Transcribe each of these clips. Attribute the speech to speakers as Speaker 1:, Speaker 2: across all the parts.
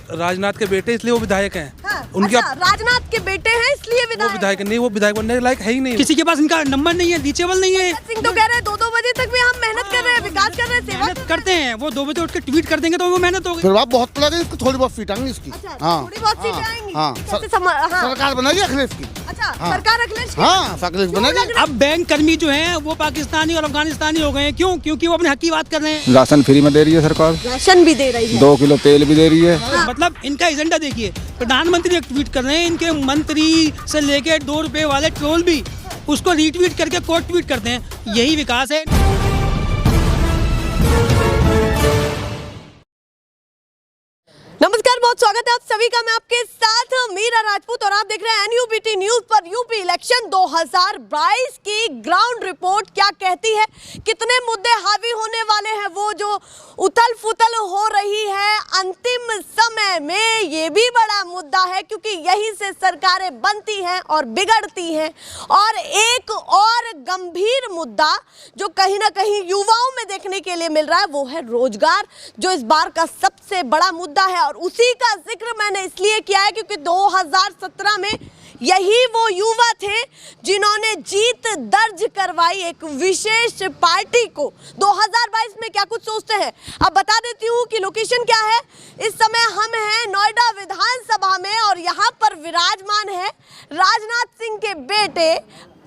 Speaker 1: राजनाथ के बेटे इसलिए वो विधायक हैं।
Speaker 2: हाँ,
Speaker 1: उनके
Speaker 2: अच्छा, राजनाथ के बेटे हैं इसलिए
Speaker 1: वो विधायक नहीं, वो विधायक बनने के लायक है ही नहीं।
Speaker 3: किसी के पास इनका नंबर नहीं है, रीचेबल नहीं है।
Speaker 2: सिंह तो कह रहे हैं 2-2 बजे तक भी हम मेहनत कर रहे हैं, विकास कर रहे हैं, सेवा
Speaker 3: मेहनत करते हैं, वो 2 बजे उठ के ट्वीट कर देंगे तो वो मेहनत होगी।
Speaker 4: फिर आप बहुत पड़ेगा, इसको थोड़ी बहुत सीट आएंगी इसकी।
Speaker 2: अच्छा, थोड़ी बहुत सीटें आएंगी।
Speaker 4: हाँ, सरकार बनेगी अखिलेश की।
Speaker 2: अच्छा, सरकार अखिलेश की?
Speaker 4: हाँ, अखिलेश बनेगी।
Speaker 3: अब बैंक कर्मी जो हैं वो पाकिस्तानी और अफगानिस्तानी हो गए हैं। क्यों? क्योंकि वो अपने हक की बात कर रहे हैं।
Speaker 5: राशन फ्री में दे रही है सरकार,
Speaker 2: राशन भी दे रही है,
Speaker 5: 2 किलो तेल भी दे रही है।
Speaker 3: मतलब इनका एजेंडा देखिए, प्रधानमंत्री एक ट्वीट कर रहे हैं, इनके मंत्री से लेके 2 रुपए वाले ट्रोल भी उसको रीट्वीट करके कोट ट्वीट करते हैं। यही विकास है।
Speaker 2: नमस्कार, बहुत स्वागत है आप सभी का। मैं आपके साथ मीरा राजपूत और आप देख रहे हैं एनयूबीटी न्यूज पर। यूपी इलेक्शन 2022 की ग्राउंड रिपोर्ट क्या कहती है, कितने मुद्दे हावी होने वाले हैं, वो जो उथल फुथल हो रही है अंतिम समय में, ये भी बड़ा मुद्दा है क्योंकि यहीं से सरकारें बनती हैं और बिगड़ती हैं। और एक और गंभीर मुद्दा जो कहीं ना कहीं युवाओं में देखने के लिए मिल रहा है वो है रोजगार, जो इस बार का सबसे बड़ा मुद्दा है। और उसी का जिक्र मैंने इसलिए किया है क्योंकि 2017 में यही वो युवा थे जिन्होंने जीत दर्ज करवाई एक विशेष पार्टी को। 2022 में क्या कुछ सोचते हैं अब बता देती हूँ कि लोकेशन क्या है। इस समय हम हैं नोएडा विधानसभा में और यहाँ पर विराजमान है राजनाथ सिंह के बेटे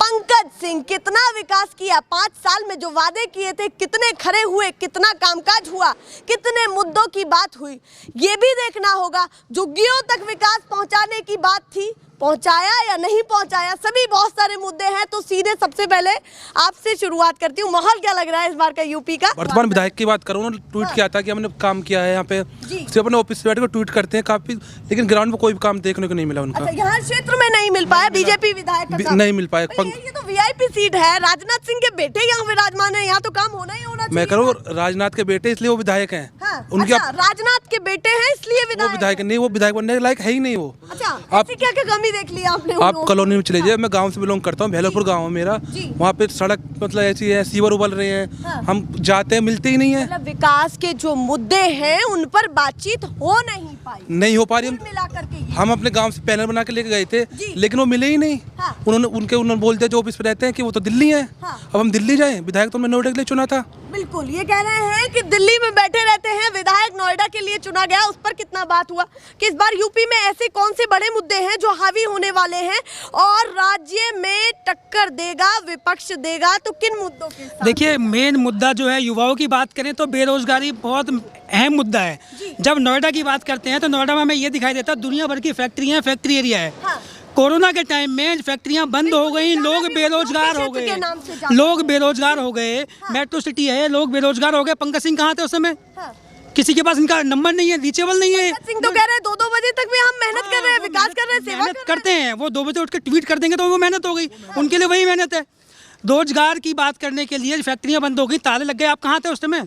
Speaker 2: पंकज सिंह। कितना विकास किया 5 साल में, जो वादे किए थे कितने खरे हुए, कितना कामकाज हुआ, कितने मुद्दों की बात हुई, ये भी देखना होगा। झुग्गियों तक विकास पहुंचाने की बात थी, पहुंचाया या नहीं पहुंचाया, सभी बहुत सारे मुद्दे हैं। तो सीधे सबसे पहले आपसे शुरुआत करती हूँ, माहौल क्या लग रहा है इस बार का यूपी का?
Speaker 1: वर्तमान विधायक की बात करूँ, उन्होंने ट्वीट किया था कि हमने काम किया है यहाँ पे, सिर्फ अपने ऑफिस से बैठ कर ट्वीट करते हैं काफी, लेकिन ग्राउंड में कोई भी काम देखने को नहीं मिला उनका।
Speaker 2: अच्छा, यहाँ क्षेत्र में नहीं मिल पाया बीजेपी विधायक का?
Speaker 1: नहीं मिल पाया।
Speaker 2: ये तो वीआईपी सीट है, राजनाथ सिंह के बेटे यहाँ विराजमान है, यहाँ तो काम होना ही होना चाहिए।
Speaker 1: मैं करूँ राजनाथ के बेटे इसलिए वो विधायक हैं।
Speaker 2: उनके राजनाथ के बेटे हैं इसलिए
Speaker 1: विधायक नहीं, वो विधायक बनने के लायक है ही नहीं वो।
Speaker 2: अच्छा, ऐसी क्या क्या कमी देख ली आपने?
Speaker 1: आप कॉलोनी में चले जाइए, मैं गांव से बिलोंग करता हूँ, भेलोपुर गांव है मेरा। वहाँ पे सड़क मतलब ऐसी है, सीवर उबल रहे हैं, हम जाते हैं मिलते ही नहीं है।
Speaker 2: मतलब विकास के जो मुद्दे हैं उन पर बातचीत हो नहीं हो पा रही। मिलाकर के
Speaker 1: हम अपने गांव से पैनल बना के लेके गए थे, लेकिन वो मिले ही नहीं। उन्होंने बोलते जो ऑफिस पे रहते हैं कि वो तो दिल्ली है। अब हम दिल्ली जाएं, विधायक तो हमने नोएडा के लिए चुना था।
Speaker 2: बिल्कुल, ये कह रहे हैं कि दिल्ली में बैठे रहते हैं, विधायक नोएडा के लिए चुना गया। उस पर कितना बात हुआ कि इस बार यूपी में ऐसे कौन से बड़े मुद्दे हैं जो हावी होने वाले हैं और राज्य में टक्कर देगा, विपक्ष देगा, तो किन मुद्दों के साथ?
Speaker 3: देखिए, मेन मुद्दा जो है, युवाओं की बात करें तो बेरोजगारी बहुत अहम मुद्दा है। जब नोएडा की बात करते हैं तो नोएडा में हमें ये दिखाई देता है दुनिया भर की फैक्ट्रियां, फैक्ट्री एरिया है। कोरोना के टाइम में फैक्ट्रियां बंद हो गई, लोग बेरोजगार हो गए, मेट्रो सिटी है, लोग बेरोजगार हो गए। पंकज सिंह कहाँ थे उस समय? किसी के पास इनका नंबर नहीं है, रीचेबल नहीं है।
Speaker 2: सिंह तो कह रहे हैं 2-2 बजे तक भी हम मेहनत कर रहे हैं, विकास कर रहे हैं, सेवा
Speaker 3: मेहनत करते हैं, वो 2 बजे उठ के ट्वीट कर देंगे तो वो मेहनत हो गई। उनके लिए वही मेहनत है। रोजगार की बात करने के लिए फैक्ट्रियां बंद हो गई, ताले लग गए। आप कहाँ थे उस समय?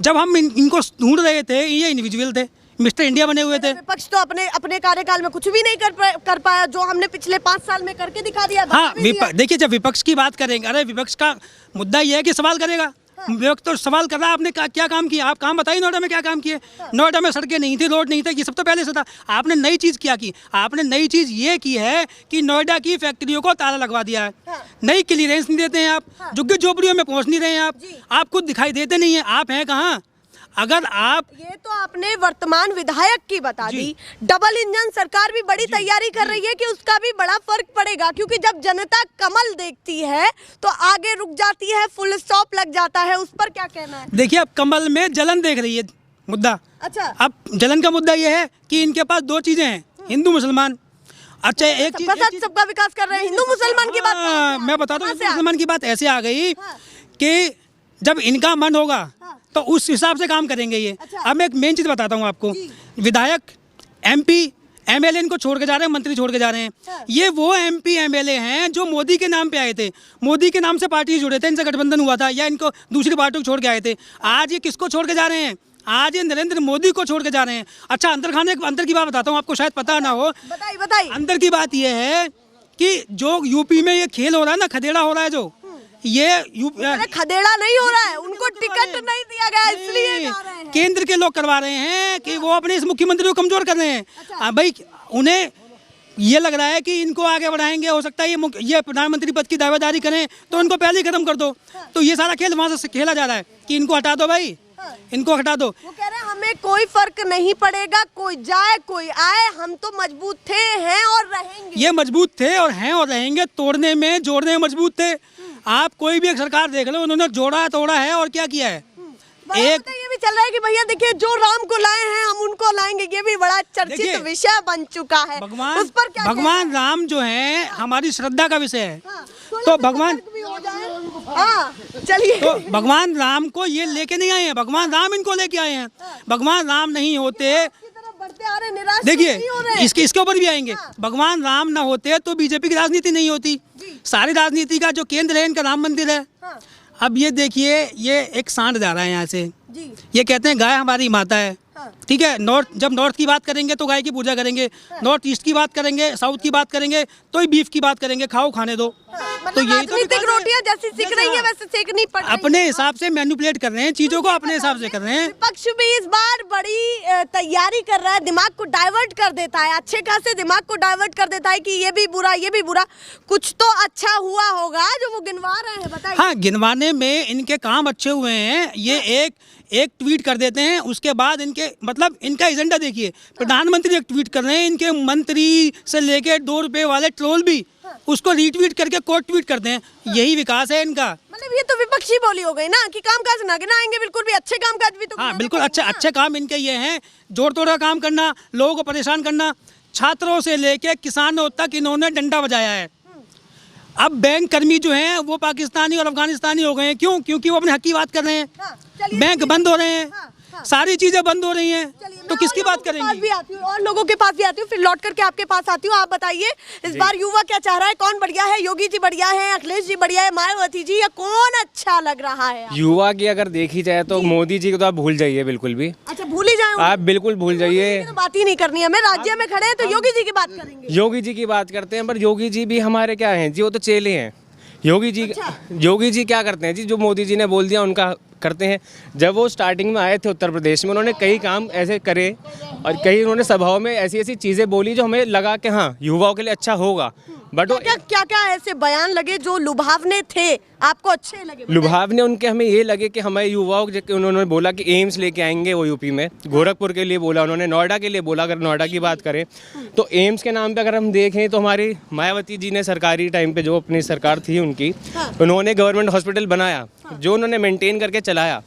Speaker 3: जब हम इनको ढूंढ रहे थे, ये इंडिविजुअल थे, मिस्टर इंडिया बने हुए थे।
Speaker 2: विपक्ष तो अपने कार्यकाल में कुछ भी नहीं कर पाया, जो हमने पिछले 5 साल में करके दिखा दिया।
Speaker 3: हाँ, देखिए, जब विपक्ष की बात करेंगे, अरे विपक्ष का मुद्दा ये है कि सवाल करेगा। विपक्ष तो सवाल कर रहा है, आपने क्या काम किया, आप काम बताइए नोएडा में क्या काम किए। नोएडा में सड़कें नहीं थी, रोड नहीं था, ये सब तो पहले से था। आपने नई चीज़ क्या की? आपने नई चीज़ ये की है कि नोएडा की फैक्ट्रियों को ताला लगवा दिया है। नई क्लियरेंस नहीं देते हैं आप, झुग्गी झोपड़ियों में पहुँच नहीं रहे हैं आप खुद दिखाई देते नहीं हैं। आप हैं कहाँ? अगर आप
Speaker 2: ये तो आपने वर्तमान विधायक की बता दी, डबल इंजन सरकार भी बड़ी तैयारी कर रही है कि उसका भी बड़ा फर्क पड़ेगा, क्योंकि जब जनता कमल देखती है तो आगे रुक जाती है, फुल स्टॉप लग जाता है। उस पर क्या कहना है?
Speaker 3: देखिए, अब कमल में जलन देख रही है मुद्दा।
Speaker 2: अच्छा,
Speaker 3: अब जलन का मुद्दा ये है कि इनके पास 2 चीजें हैं, हिंदू मुसलमान। अच्छा, एक चीज
Speaker 2: सबका विकास कर रहे हैं, हिंदू मुसलमान की बात
Speaker 3: मैं बता दूं, हिंदू मुसलमान की बात ऐसे आ गई कि जब इनका मन होगा तो उस हिसाब से काम करेंगे ये। अब मैं एक मेन चीज़ बताता हूँ आपको। विधायक, MP, MLA इनको छोड़ के जा रहे हैं, मंत्री छोड़ के जा रहे हैं। ये वो MP MLA हैं जो मोदी के नाम पे आए थे, मोदी के नाम से पार्टी जुड़े थे, इनसे गठबंधन हुआ था, या इनको दूसरी पार्टी को छोड़ के आए थे। आज ये किसको छोड़ के जा रहे हैं? आज ये नरेंद्र मोदी को छोड़ के जा रहे हैं। अच्छा, अंदर की बात बताता हूँ, आपको शायद पता ना हो।
Speaker 2: बताइए।
Speaker 3: अंदर की बात ये है कि जो यूपी में ये खेल हो रहा है ना, खदेड़ा हो रहा है, जो ये
Speaker 2: खदेड़ा नहीं हो रहा है, उनको टिकट नहीं दिया गया इसलिए जा रहे हैं।
Speaker 3: केंद्र के लोग करवा रहे हैं कि वो अपने इस मुख्यमंत्री को कमजोर कर रहे हैं। अब भाई उन्हें ये लग रहा है कि इनको आगे बढ़ाएंगे, हो सकता है ये प्रधानमंत्री पद की दावेदारी करें तो इनको पहले ही खत्म कर दो। तो ये सारा खेल वहाँ से खेला जा रहा है कि इनको हटा दो भाई, इनको हटा दो।
Speaker 2: वो कह रहे हैं हमें कोई फर्क नहीं पड़ेगा, कोई जाए कोई आए, हम तो मजबूत थे, हैं और रहेंगे।
Speaker 3: ये मजबूत थे और हैं और रहेंगे, तोड़ने में जोड़ने में मजबूत थे। आप कोई भी एक सरकार देख लो, उन्होंने जोड़ा तोड़ा है और क्या किया है।
Speaker 2: एक ये भी चल रहा है कि भैया देखिए जो राम को लाए हैं हम उनको लाएंगे, ये भी बड़ा चर्चित विषय बन चुका है। उस पर क्या
Speaker 3: भगवान राम जो है हमारी श्रद्धा का विषय है। तो भगवान
Speaker 2: चलिए,
Speaker 3: तो भगवान राम को ये लेके नहीं आए हैं, भगवान राम इनको लेके आए हैं। भगवान राम नहीं होते, देखिए इसके ऊपर भी आएंगे। भगवान राम ना होते तो बीजेपी की राजनीति नहीं होती। सारी राजनीति का जो केंद्र है इनका राम मंदिर है। अब ये देखिए, ये एक सांड जा रहा है यहाँ से, ये कहते हैं गाय हमारी माता है। ठीक है, जब नॉर्थ की बात करेंगे तो गाय की पूजा करेंगे, नॉर्थ ईस्ट की बात करेंगे, साउथ की बात करेंगे तो ही बीफ की बात करेंगे, खाओ खाने दो।
Speaker 2: तो यही तो रोटियां जैसी सीख रही हैं वैसे सेकनी पड़ रही हैं।
Speaker 3: अपने हिसाब से मैनिपुलेट कर रहे हैं चीजों को, अपने हिसाब से कर रहे हैं।
Speaker 2: विपक्ष भी इस बार बड़ी तैयारी कर रहा है, दिमाग को डाइवर्ट कर देता है, अच्छे खासे दिमाग को डाइवर्ट कर देता है कि ये भी बुरा ये भी बुरा, कुछ तो अच्छा हुआ होगा जो वो गिनवा रहे हैं। बताइए।
Speaker 3: हाँ, गिनवाने में इनके काम अच्छे हुए हैं। ये एक ट्वीट कर देते हैं, उसके बाद इनके मतलब इनका एजेंडा देखिए। प्रधानमंत्री एक ट्वीट कर रहे हैं, इनके मंत्री से लेके 2 रुपए वाले ट्रोल भी उसको रीट्वीट करके कोट ट्वीट करते हैं। यही विकास है इनका।
Speaker 2: मतलब ये तो विपक्षी बोली हो गई ना कि कामकाज ना गिनाएंगे, बिल्कुल भी अच्छे कामकाज भी तो।
Speaker 3: हाँ बिल्कुल, अच्छे काम इनके ये हैं, जोड़ तोड़ का काम करना, लोगों को परेशान करना। छात्रों से लेके किसानों तक इन्होंने डंडा बजाया है। अब बैंक कर्मी जो हैं वो पाकिस्तानी और अफगानिस्तानी हो गए हैं। क्यों? क्योंकि वो अपने हक की बात कर रहे हैं। बैंक बंद हो रहे हैं, सारी चीजें बंद हो रही हैं, तो किसकी बात करेंगे?
Speaker 2: और लोगों के पास भी आती हूँ, फिर लौट करके आपके पास आती हूँ। आप बताइए इस बार युवा क्या चाह रहा है? कौन बढ़िया है? योगी जी बढ़िया है, अखिलेश जी बढ़िया है, मायावती जी, या कौन अच्छा लग रहा है?
Speaker 6: युवा की अगर देखी जाए तो मोदी जी को तो आप भूल जाइए बिल्कुल भी।
Speaker 2: अच्छा, भूल ही जाए?
Speaker 6: आप बिल्कुल भूल जाइए,
Speaker 2: बात ही नहीं करनी है हमें। राज्य में खड़े हैं तो योगी जी की बात करेंगे।
Speaker 6: योगी जी की बात करते हैं, पर योगी जी भी हमारे क्या हैं जी, वो तो चेले हैं। योगी जी क्या करते हैं जी, जो मोदी जी ने बोल दिया उनका करते हैं। जब वो स्टार्टिंग में आए थे उत्तर प्रदेश में, उन्होंने कई काम ऐसे करे और कई उन्होंने सभाओं में ऐसी ऐसी चीज़ें बोली जो हमें लगा कि हाँ युवाओं के लिए अच्छा होगा। बट
Speaker 2: क्या ऐसे बयान लगे जो लुभावने थे, आपको अच्छे लगे?
Speaker 6: लुभावने उनके हमें ये लगे कि हमारे युवाओं को, उन्होंने बोला कि एम्स लेके आएंगे वो यूपी में, गोरखपुर के लिए बोला उन्होंने, नोएडा के लिए बोला। अगर नोएडा की बात करें तो एम्स के नाम पे अगर हम देखें तो हमारी मायावती जी ने सरकारी टाइम पे जो अपनी सरकार थी उनकी, उन्होंने गवर्नमेंट हॉस्पिटल बनाया जो उन्होंने मेंटेन करके चलाया।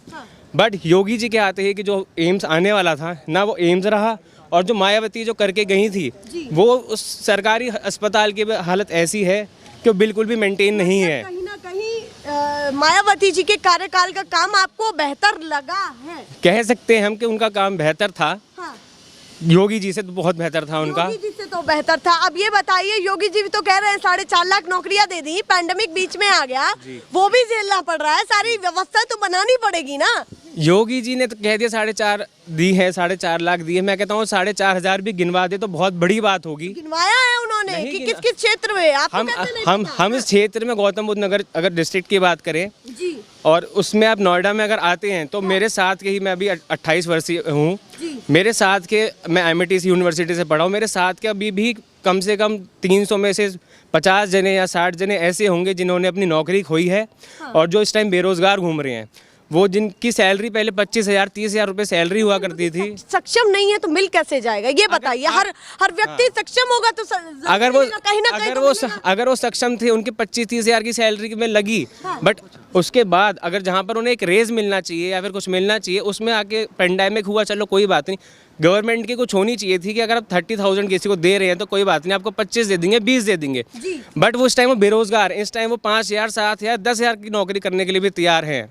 Speaker 6: बट योगी जी के आते ही कि जो एम्स आने वाला था ना वो एम्स रहा, और जो मायावती जो करके गई थी वो उस सरकारी अस्पताल की हालत ऐसी है कि बिल्कुल भी मेंटेन नहीं है।
Speaker 2: कहीं ना कहीं मायावती जी के कार्यकाल का काम आपको बेहतर लगा है?
Speaker 6: कह सकते हैं हम कि उनका काम बेहतर था।
Speaker 2: हाँ।
Speaker 6: योगी जी से तो बहुत बेहतर था उनका।
Speaker 2: योगी जी से तो बेहतर था। अब ये बताइए, योगी जी भी तो कह रहे हैं 4.5 लाख नौकरियां दे दी, पैंडेमिक बीच में आ गया, वो भी झेलना पड़ रहा है, सारी व्यवस्था तो बनानी पड़ेगी ना। योगी
Speaker 6: जी ने तो कह दिया 4.5 दी है, 4.5 लाख दी है। मैं कहता हूँ 4.5 भी गिनवा दे तो बहुत बड़ी बात होगी।
Speaker 2: गिनवाया है उन्होंने कि किस किस क्षेत्र में?
Speaker 6: हम इस क्षेत्र में गौतम बुद्ध नगर अगर डिस्ट्रिक्ट की बात करें जी, और उसमें आप नोएडा में अगर आते हैं तो मेरे साथ के ही, मैं अभी 28 वर्षीय हूँ, मेरे साथ के, मैं MIT यूनिवर्सिटी से पढ़ा हूँ, मेरे साथ के अभी भी कम से कम 300 में से 50 जने या 60 जने ऐसे होंगे जिन्होंने अपनी नौकरी खोई है और जो इस टाइम बेरोजगार घूम रहे हैं। वो जिनकी सैलरी पहले 25,000 30,000 रुपए सैलरी हुआ करती थी।
Speaker 2: सक्षम नहीं है तो मिल कैसे जाएगा ये बताइए? हर व्यक्ति सक्षम होगा तो
Speaker 6: अगर वो सक्षम थे, उनकी 25-30,000 की सैलरी में लगी, बट उसके बाद अगर जहाँ पर उन्हें एक रेज मिलना चाहिए या फिर कुछ मिलना चाहिए, उसमें आके पेंडेमिक हुआ, चलो कोई बात नहीं, गवर्नमेंट की कुछ होनी चाहिए थी कि अगर आप 30,000 किसी को दे रहे हैं तो कोई बात नहीं, आपको 25 दे देंगे, 20 दे देंगे। बट वो उस टाइम वो बेरोजगार, इस टाइम वो 5,000 7,000 10,000 की नौकरी करने के लिए भी तैयार हैं।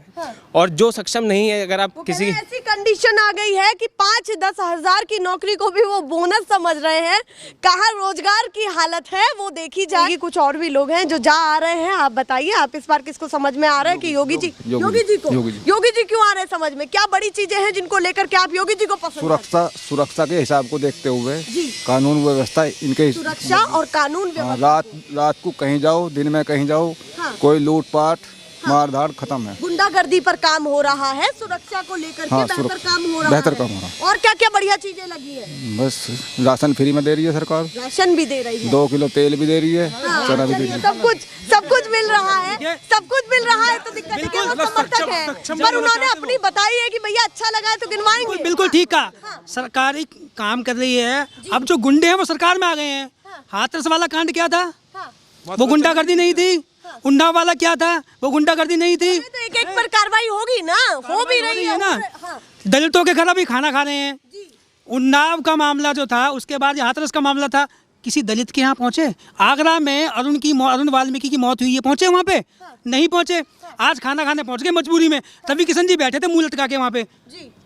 Speaker 6: और जो सक्षम नहीं है, अगर आप किसी
Speaker 2: ऐसी कंडीशन आ गई है कि 5-10 हज़ार की नौकरी को भी वो बोनस समझ रहे हैं, कहाँ रोजगार की हालत है वो देखी जाएगी। कुछ और भी लोग हैं जो जा आ रहे हैं, आप बताइए, आप इस बार किसको समझ में आ रहा है कि योगी जी को? योगी जी क्यों आ रहे हैं समझ में? क्या बड़ी चीजें हैं जिनको लेकर के आप योगी जी को पसंद?
Speaker 5: सुरक्षा के हिसाब को देखते हुए कानून व्यवस्था इनके,
Speaker 2: सुरक्षा और कानून व्यवस्था।
Speaker 5: रात को कहीं जाओ, दिन में कहीं जाओ, कोई लूटपाट मारधाड़ खत्म है।
Speaker 2: गुंडागर्दी पर काम हो रहा है, सुरक्षा को लेकर के
Speaker 5: हाँ,
Speaker 2: बेहतर काम हो रहा
Speaker 5: बेहतर
Speaker 2: है।
Speaker 5: काम हो रहा
Speaker 2: और क्या क्या बढ़िया चीजें लगी है?
Speaker 5: बस राशन फ्री में दे रही है सरकार,
Speaker 2: राशन भी दे रही है,
Speaker 5: 2 किलो तेल भी दे रही है, चना भी दे रही है।
Speaker 2: सब कुछ मिल रहा है, सब कुछ मिल रहा है। तो दिक्कत है कि हम समर्थक हैं, पर उन्होंने अपनी बताई है कि भैया अच्छा लगा है तो गिनवाएंगे।
Speaker 3: बिल्कुल ठीक कहा, सरकारी काम कर रही है। अब जो गुंडे हैं वो सरकार में आ गए हैं। हाथरस वाला कांड क्या था? वो गुंडागर्दी नहीं थी। उन्नाव वाला क्या था? वो गुंडागर्दी नहीं थी।
Speaker 2: तो एक एक पर कार्रवाई होगी ना, हो भी रही है
Speaker 3: ना।
Speaker 2: हाँ।
Speaker 3: दलितों के घर अभी खाना खा रहे हैं। उन्नाव का मामला जो था, उसके बाद ये हाथरस का मामला था, किसी दलित के यहाँ पहुंचे? आगरा में अरुण वाल्मीकि की मौत हुई है, पहुंचे वहाँ पे? नहीं पहुंचे। आज खाना खाने पहुंच गए मजबूरी में। तभी किशन जी बैठे थे मुंह लटका के वहाँ पे।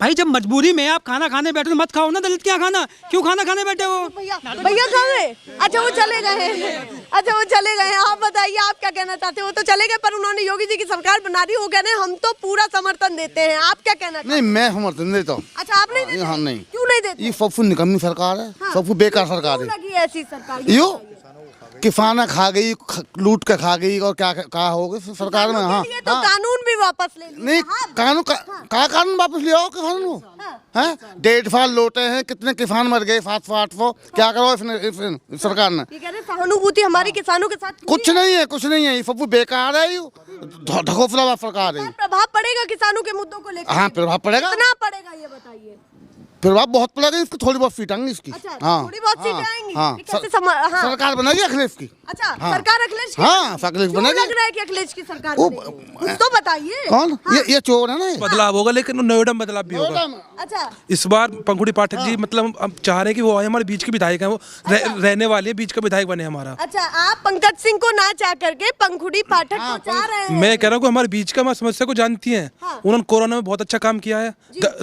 Speaker 3: भाई जब मजबूरी में आप खाना खाने बैठे तो मत खाओ ना दलित के यहाँ खाना। क्यों खाना खाने बैठे हो?
Speaker 2: भैया कहाँ गए? अच्छा वो चले गए, अच्छा वो चले गए। आप बताइए आप क्या कहना चाहते हो? वो तो चले गए, पर उन्होंने योगी जी की सरकार बना दी, वो कह रहे हैं हम तो पूरा समर्थन देते हैं। आप क्या कहना चाहते हैं?
Speaker 4: नहीं, मैं समर्थन देता हूँ।
Speaker 2: अच्छा आप नहीं देते?
Speaker 4: हाँ, नहीं।
Speaker 2: क्यों नहीं देते?
Speaker 4: ये सबसे निकम्मी सरकार है, सबसे बेकार सरकार है।
Speaker 2: लगी है ऐसी सरकार?
Speaker 4: यो किसाना खा गई, लूट के खा गई, और क्या कहा होगा सरकार में? हाँ,
Speaker 2: तो कानून भी वापस ले लिया।
Speaker 4: नहीं, कानून का कानून वापस ले आओ किसान को। हैं 1.5 साल लौटे हैं, कितने किसान मर गए, 700-800। क्या करो इसने सरकार ने?
Speaker 2: ये कह रहे सहानुभूति हमारी किसानों के साथ
Speaker 4: कुछ नहीं है, कुछ नहीं है, ये सब बेकार है। ये ढकोसला सरकार है।
Speaker 2: प्रभाव पड़ेगा किसानों के मुद्दों को लेकर?
Speaker 4: हाँ, प्रभाव पड़ेगा।
Speaker 2: कितना पड़ेगा ये बताइए?
Speaker 4: प्रभाव बहुत पड़ेगा, इसकी थोड़ी बहुत सीट आएंगी इसकी।
Speaker 2: अच्छा,
Speaker 4: हाँ,
Speaker 2: थोड़ी बहुत सीटें
Speaker 4: हाँ,
Speaker 2: आएंगी।
Speaker 4: हाँ,
Speaker 2: ये कैसे हाँ।
Speaker 4: सरकार बनेगी अखिलेश की।
Speaker 2: अच्छा
Speaker 4: हाँ।
Speaker 2: सरकार अखिलेश की?
Speaker 4: हाँ, अखिलेश
Speaker 2: क्यों
Speaker 4: बनेगी।
Speaker 2: लग रहा है कि अखिलेश की सरकार
Speaker 4: वो-
Speaker 2: बनेगी? कुछ तो बताइए।
Speaker 4: कौन? ये चोर है ना।
Speaker 1: बदलाव होगा, लेकिन नोएडा में बदलाव भी होगा।
Speaker 2: अच्छा
Speaker 1: इस बार पंखुड़ी पाठक जी मतलब हम चाह रहे हैं कि वो आए, हमारे बीच के विधायक हैं, वो रहने वाले बीच का विधायक बने हमारा।
Speaker 2: अच्छा आप पंकज सिंह को ना चाह करके पंखुड़ी पाठक को चाह रहे हैं?
Speaker 1: मैं कह रहा हूँ कि हमारे बीच का हमारी समस्या को जानती हैं। उन्होंने कोरोना में बहुत अच्छा काम किया है,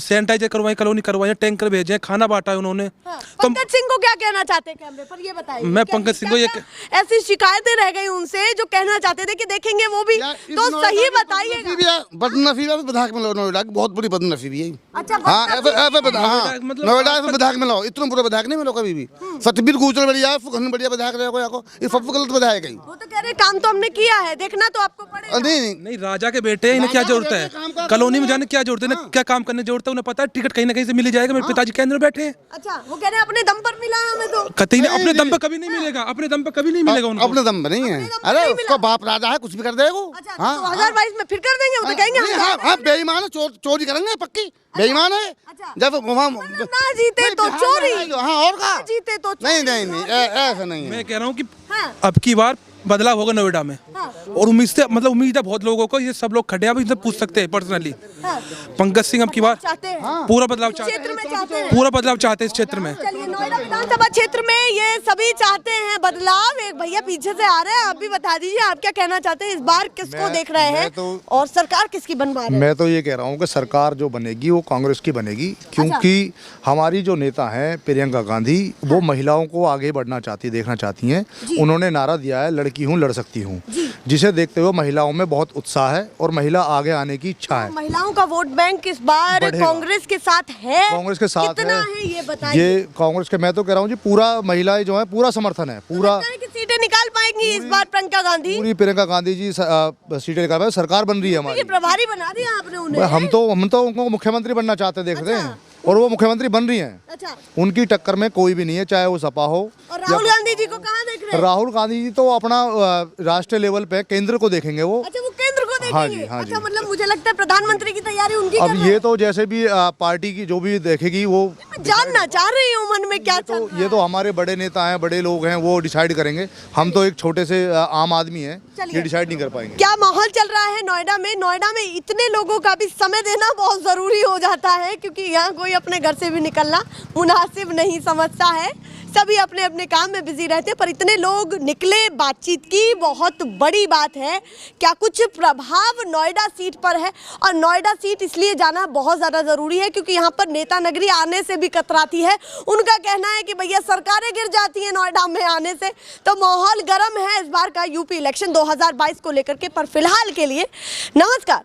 Speaker 1: सैनिटाइजर करवाए, कॉलोनी करवाए, टैंकर भेजे, खाना बांटा है उन्होंने। तो
Speaker 2: पंकज सिंह को क्या कहना चाहते हैं कैमरे पर, ये बताइए।
Speaker 1: मैं पंकज सिंह को ये
Speaker 2: ऐसी शिकायतें रह गई उनसे जो कहना चाहते थे कि देखेंगे वो भी, तो सही बताइएगा।
Speaker 4: बदनसीबी है विधायक में, नोएडा की बहुत बड़ी बदनसीबी है।
Speaker 2: अच्छा
Speaker 4: हाँ, नोएडा में विधायक मिलो, इतना बुरा विधायक नहीं मिलो कभी भी। सतबीर गुजर बढ़िया, सुखन बढ़िया विधायक रहे को, ये सब गलत विधायक है।
Speaker 2: वो तो कह रहे काम तो हमने किया है, देखना तो आपको पड़ेगा।
Speaker 4: नहीं,
Speaker 1: नहीं, राजा के बेटे हैं, इन्हें क्या जरूरत है कॉलोनी में जाने की? क्या जरूरत है? इन्हें क्या काम करने की जरूरत है? उन्हें पता है टिकट कहीं ना कहीं से मिल जाएगा। मेरे पिताजी केंद्र में बैठे हैं।
Speaker 2: अच्छा वो कह रहे हैं अपने दम पर मिला है हमें तो।
Speaker 1: कतई नहीं, अपने दम पे कभी नहीं मिलेगा, अपने दम पे कभी नहीं मिलेगा उनको।
Speaker 4: अपने दम पे नहीं है। अरे उसका बाप राजा है, कुछ भी कर देगा।
Speaker 2: अच्छा 2022 में फिर कर देंगे, वो तो कहेंगे हम
Speaker 4: हाँ, हाँ, बेईमान है, चोरी करेंगे पक्की, बेईमान है।
Speaker 2: अच्छा।
Speaker 4: जब वहाँ
Speaker 2: ना जीते तो चोरी,
Speaker 4: हाँ, और का
Speaker 2: जीते तो
Speaker 4: नहीं, नहीं, नहीं, ऐसा नहीं है।
Speaker 1: मैं कह रहा हूँ कि
Speaker 2: हाँ।
Speaker 1: अब की बार बदलाव होगा नोएडा में। और उम्मीद से मतलब उम्मीद है बहुत लोगों को, ये सब लोग खड़े हैं, अब इनसे पूछ सकते हैं पर्सनली। पंकज सिंह अब की बार
Speaker 2: चाहते हैं
Speaker 1: पूरा बदलाव चाहते
Speaker 2: क्षेत्र में, चाहते
Speaker 1: हैं,
Speaker 2: हैं
Speaker 1: पूरा बदलाव चाहते हैं इस क्षेत्र में।
Speaker 2: चलिए नोएडा विधानसभा क्षेत्र में ये सभी चाहते हैं बदलाव। एक भैया पीछे से आ रहे हैं, आप भी बता दीजिए आप क्या कहना चाहते हैं? इस बार किसको देख रहे हैं और सरकार किसकी बनवा रहे हैं?
Speaker 7: मैं तो ये कह रहा हूँ कि सरकार जो बनेगी वो कांग्रेस की बनेगी, क्योंकि हमारी जो नेता हैं प्रियंका गांधी, वो महिलाओं को आगे बढ़ना चाहती, देखना चाहती हैं। उन्होंने नारा दिया है लड़की हूँ लड़ सकती हूँ, जिसे देखते हुए महिलाओं में बहुत उत्साह है और महिला आगे आने की इच्छा है।
Speaker 2: महिलाओं का वोट बैंक इस बार
Speaker 7: बढ़ेगा।
Speaker 2: कांग्रेस के साथ है?
Speaker 7: कांग्रेस के साथ
Speaker 2: कितना है ये बताइए।
Speaker 7: ये कांग्रेस के, मैं तो कह रहा हूँ जी, पूरा महिलाएं जो है पूरा समर्थन है, पूरा।
Speaker 2: लगता है कि सीटें निकाल पाएंगी इस बार प्रियंका गांधी?
Speaker 7: पूरी प्रियंका गांधी जी सीटें निकाल पाए, सरकार बन रही है हमारी।
Speaker 2: प्रभारी बना दिया आपने उन्हें?
Speaker 7: हम तो उनको मुख्यमंत्री बनना चाहते देखते हैं, और वो मुख्यमंत्री बन रही हैं।
Speaker 2: अच्छा
Speaker 7: उनकी टक्कर में कोई भी नहीं है, चाहे वो सपा हो।
Speaker 2: और राहुल गांधी जी को कहाँ देख रहे हैं?
Speaker 7: राहुल गांधी जी तो अपना राष्ट्रीय लेवल पे केंद्र को देखेंगे वो।
Speaker 2: अच्छा वो केंद्र को देखेंगे?
Speaker 7: हाँ जी, हाँ
Speaker 2: अच्छा
Speaker 7: जी।
Speaker 2: मतलब मुझे लगता है प्रधानमंत्री की तैयारी उनकी
Speaker 7: अब
Speaker 2: कर रहे
Speaker 7: ये
Speaker 2: हैं।
Speaker 7: तो जैसे भी पार्टी की जो भी देखेगी वो,
Speaker 2: मैं जानना चाह रही हूँ मन में क्या चल रहा है।
Speaker 7: ये तो हमारे बड़े नेता हैं, बड़े लोग हैं, वो डिसाइड करेंगे। हम तो एक छोटे से आम आदमी हैं,
Speaker 2: चलिए।
Speaker 7: ये डिसाइड नहीं कर पाएंगे।
Speaker 2: क्या माहौल चल रहा है नोएडा में? नोएडा में इतने लोगों का भी समय देना बहुत जरूरी हो जाता है, क्योंकि यहाँ कोई अपने घर से भी निकलना मुनासिब नहीं समझता है। सभी अपने अपने काम में बिजी रहते हैं, पर इतने लोग निकले, बातचीत की, बहुत बड़ी बात है। क्या कुछ प्रभाव नोएडा सीट पर है? और नोएडा सीट इसलिए जाना बहुत ज़्यादा ज़रूरी है क्योंकि यहाँ पर नेता नगरी आने से भी कतराती है। उनका कहना है कि भैया सरकारें गिर जाती हैं नोएडा में आने से। तो माहौल गर्म है इस बार का यूपी इलेक्शन 2022 को लेकर के। पर फिलहाल के लिए नमस्कार।